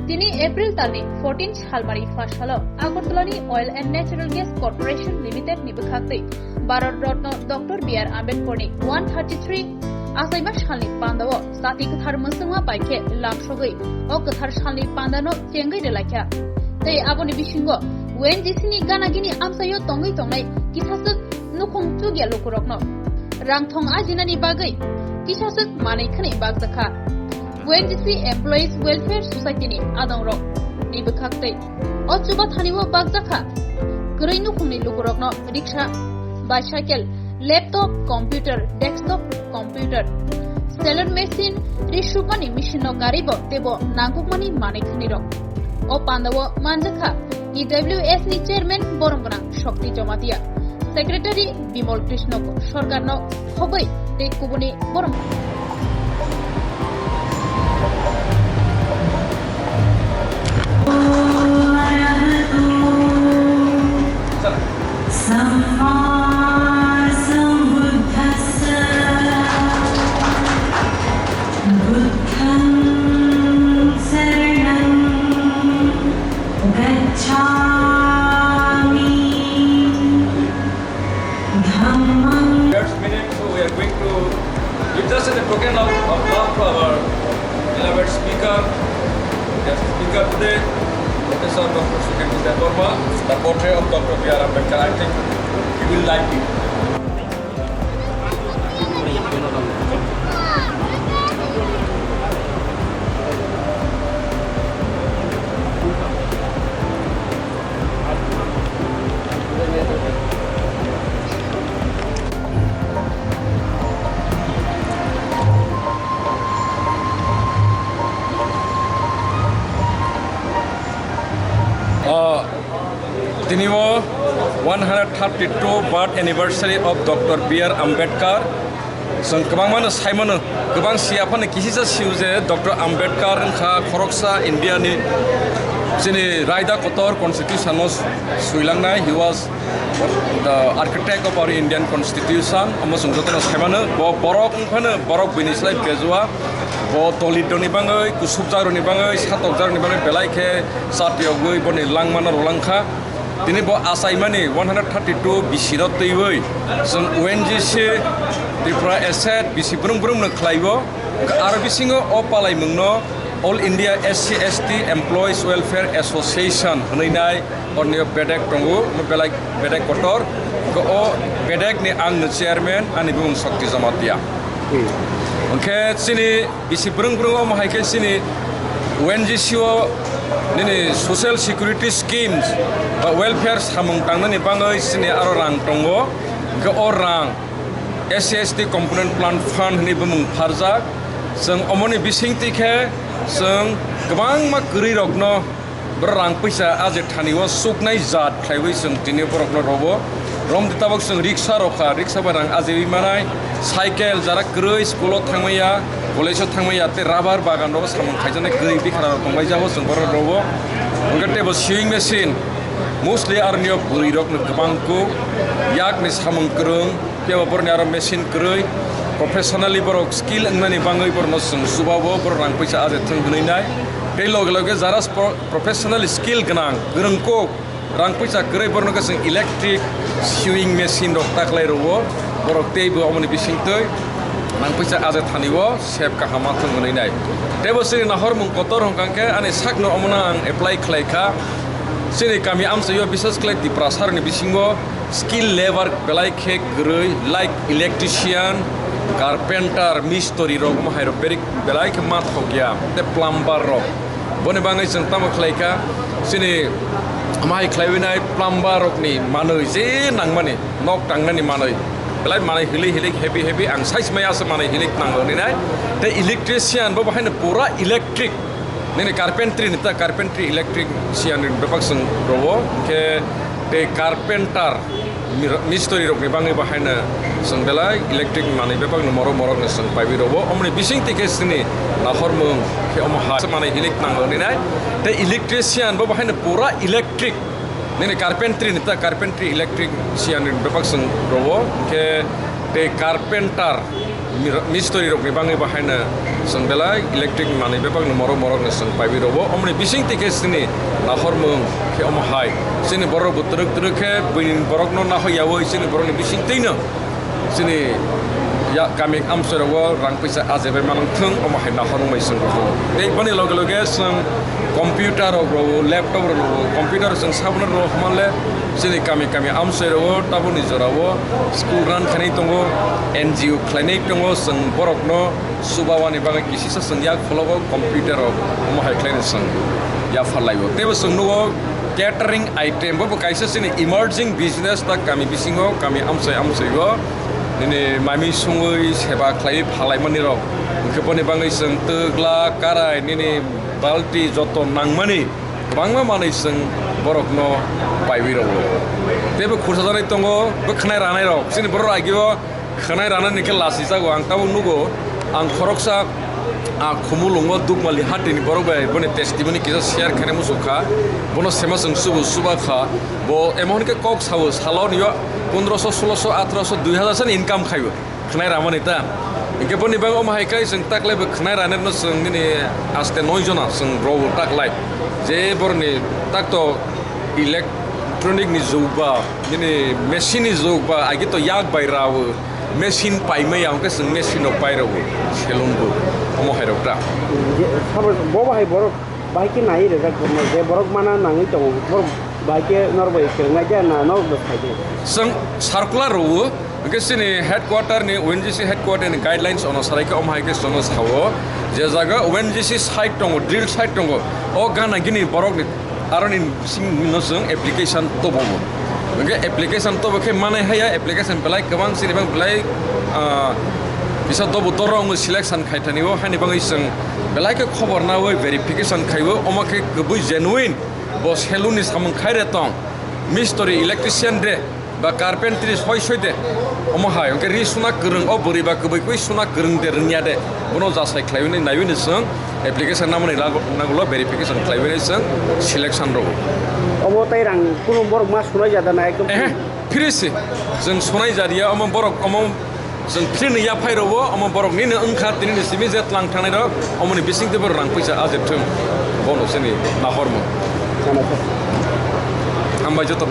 Dini April tani 14 halmari fashalo Agartalani Oil and Natural Gas Corporation Limited ni Bwkhaktwi Bharat Ratna Dr. B.R. Ambedkar ni 133 Achaima shalni pandawo sati kathar musungma paike lamsogoi o kathar shalni pandano chengai relakya tei aboni bisingo ONGC ni ganagini amsayo tongai tongnai kisasuk nukhung chugya lokurokno rangthong Ajina ni bagwi kisasuk manai khani bagjakha ONGC Employees Welfare Society ni adongrok ni Bwkhaktwi o chuba thaniwo bagjakha groi nukhungni lokurokno rickshaw bicycle laptop computer desktop computer seller machine rishupani machine no garibo tebo nangkukmani manikhnani rok o pandawo manjakha IIDr.B.R ni chairman borongna shokti jomatia secretary Bimol Krishna Sorkarno khoboi tei kubuni borong Just as a token of love to our beloved speaker, guest speaker today, Professor Dr. Swrangchati, the portrait of Dr. B.R. Ambedkar. I think you will like it. Tiniwo 132 birth anniversary of Dr. B.R. Ambedkar. Song kabangman Simon kabang siapan kisisa siuje Dr. Ambedkar kha khoroksa India ni sini Raida Kotor Constitution was suilangna. He was the architect of our Indian Constitution. Amasung jotona Simon bo borok phana borok binislai pejua bo tolidoni bangai kusubjaroni bangai satokjaroni bangai belaikhe satyogui boni langmana rolangkha Dini bo Achaima ni 132 bisirot teiwoi song ONGC Tripura asset bisi burung no khlaibo aro bisingo o palai mungno All India SC/ST Employees Welfare Association hnainai ornio bedek tongu no belai bedek kotor ko o bedek ni ang chairman ani bung shokti jamatia okay sini bisi burung o mahaike sini ONGC o nini social security schemes ba welfare samung tangnani bangai sini aro rang tongo ke orang SC/ST component plan fund ni bumung pharjak sung omoni bising tikhe sung gabang ma gri rokno berang paisa aje thaniwo suknai jat khlaiwi sung tini borokno robo rom ditabok sung rickshaw rokha rickshaw barang aje manai cycle jara groi school thangmaya college thangmaya te rubber bagan ro samung khaijane gri bikhara tongbai jabo sung borok robo ongate bo sewing machine mostly arnio buri rokno gabang ko yak ni samung krung peba borni aro machine groi professionally borok skill ngani bangai borno sung subabo borang paisa aje thungnai tei log jara professional skill ganang grungko rang paisa groi borno ka sung electric sewing machine rok taklai robo borok tei bo amoni bising tei rang paisa aje thaniwo sep ka hama thungnai tebo sini nahor mung kotor hongkangke ani sakno amona ang apply khlaika sini kami amsayo bisas klai di prasar ni bisingo skill labor belai khe groi like electrician carpenter mistri rok mahai rok berik belai khe mat hokya te plumber rok bone bangai sing tamo khlaika sini mahai khlaiwinai plumber rok ni manoi je nangmani nok tangnani manoi belai manai hili heavy ang size maya se manai hilik nangoni nai te electrician bo bahai pura electric nini carpentry nita carpentry electric sian bepak sung robo ke te carpenter mistri rok ni bangai bahana sung belai electric manai bepak no moro ne sung paibi robo omni bising tike sini nahor mung ke omha manai hilik nangoni nai te electrician bo bahai pura electric nini carpentry nita carpentry electric sian bepak sung robo ke te carpenter mystery रकनि बाङै बाहायनो जों बेलाय electric माने बे बांनो मरक जों पाइबि रबो अमनि बिसिं टिके सिनि नाहरमों के अमहाय सिनि बर बुतरक तुरके बैनि बरक न नाहयावो सिनि बरनि बिसिं दैनो सिनि या गामि आमसरावो रां पैसा आजेबे मानथों अमहाय नाहरमै जों रबो बे बनि लगे लगे जों कम्पिउटार रबो लैपटॉप रबो कम्पिउटार जों साबन रबो हमाले सिनि गामि आमसरावो ताबुनि जरावो स्कुल रान खानै दङो एनजीओ क्लिनिक दङो जों बरकनो सुबावानि बागै किसिसा जों या फलबो कम्पिउटाराव अमहाय क्लिनिक जों या फालायो तेबो जों नो कैटरिंग आइटम बो काइसे सिनि इमर्जिंग बिजनेस ता गामि बिसिङाव गामि आमसैगो दिनै मामि सङै सेबा खालाय फालायमानि र गोबांनि बाङै जों तोग्ला काराय दिनै बाल्टी जत नांमानि गोबां मानै जों बरकनो पाइबि रबो तेबो खुरसा जानाय दङ बो खनाय रानाय र जोंनि बर आगियो खनाय रानायनिखे लासि जागो आं ताबो नुगो आं खरकसा खुमुलुङो दुगमालि हाटिनि बरबाय बने टेस्टिमोनि किजा शेयार खाने मुसुखा बनो सेमा जों सुबाखा बो एमाउन्ट के कक सावो सालाव नियो 1500 1600 1800 2000 सन इनकाम खायो खनाय रामानि ता इके बनि बां अमाहायखाय जों ताकलाय बो खनाय रानेनो जों दिनै आस्ते 9 जना जों ब्रो ताकलाय जे बरनि ताकतो इलेक्ट्रनिक नि जौबा दिनै मेसिन नि जौबा आगे तो याग बायरावो मेसिन पाइमै आंके जों मेसिन पाइरावो सेलुनबो अमहायरकटा साबर बो बाहाय बरक बाहायके नाय रे जे बरक माना नाङै दङ बरक बाहायके नरबै केरनाय जाना नरबो फायदे जों सार्कुलार रवो के सिनि हेडक्वार्टर नि ओएनजीसी हेडक्वार्टर नि गाइडलाइंस अनुसारैके अमहायके जों सावो जे जागा ओएनजीसी साइट दङ ड्रिल साइट दङ अ गाना गिनि बरक नि आरनि सिंनो जों एप्लिकेशन तो बमो ओके एप्लिकेशन तो बखे माने हाया एप्लिकेशन बेलाय गोबां सिनिबां बेलाय बिसा दब दरंग सिलेक्शन खायथानिबो हानि बाङै जों बेलायके खबर नावै वेरिफिकेशन खायबो अमाके गबै जेनुइन बो सेलुनि सामन खायरे तं मिस्टरि इलेक्ट्रिशियन दे बा कारपेंट्री सय दे अमहाय ओके रि सुना गोरों अ बोरैबा गबैखै सुना गोरों दे रोंनिया दे बनो जासाय खायवनै नायवैनो जों एप्लिकेशन नामनै नांगौल वेरिफिकेशन खायवैनो जों सिलेक्शन रौ अबो ताइ रां कुनु बरक मा सुनाय जादा ना एकदम फ्रिसि जों सुनाय जारिया अम बरक अम जों फ्रिनो या फायरावो अम बरक निनो ओंखा दिनै सिमि जे तलां थांनाय र अमनि बिसिं देबर रां पैसा आजेथों बनो सिनि नाहरमो हामबाय जतन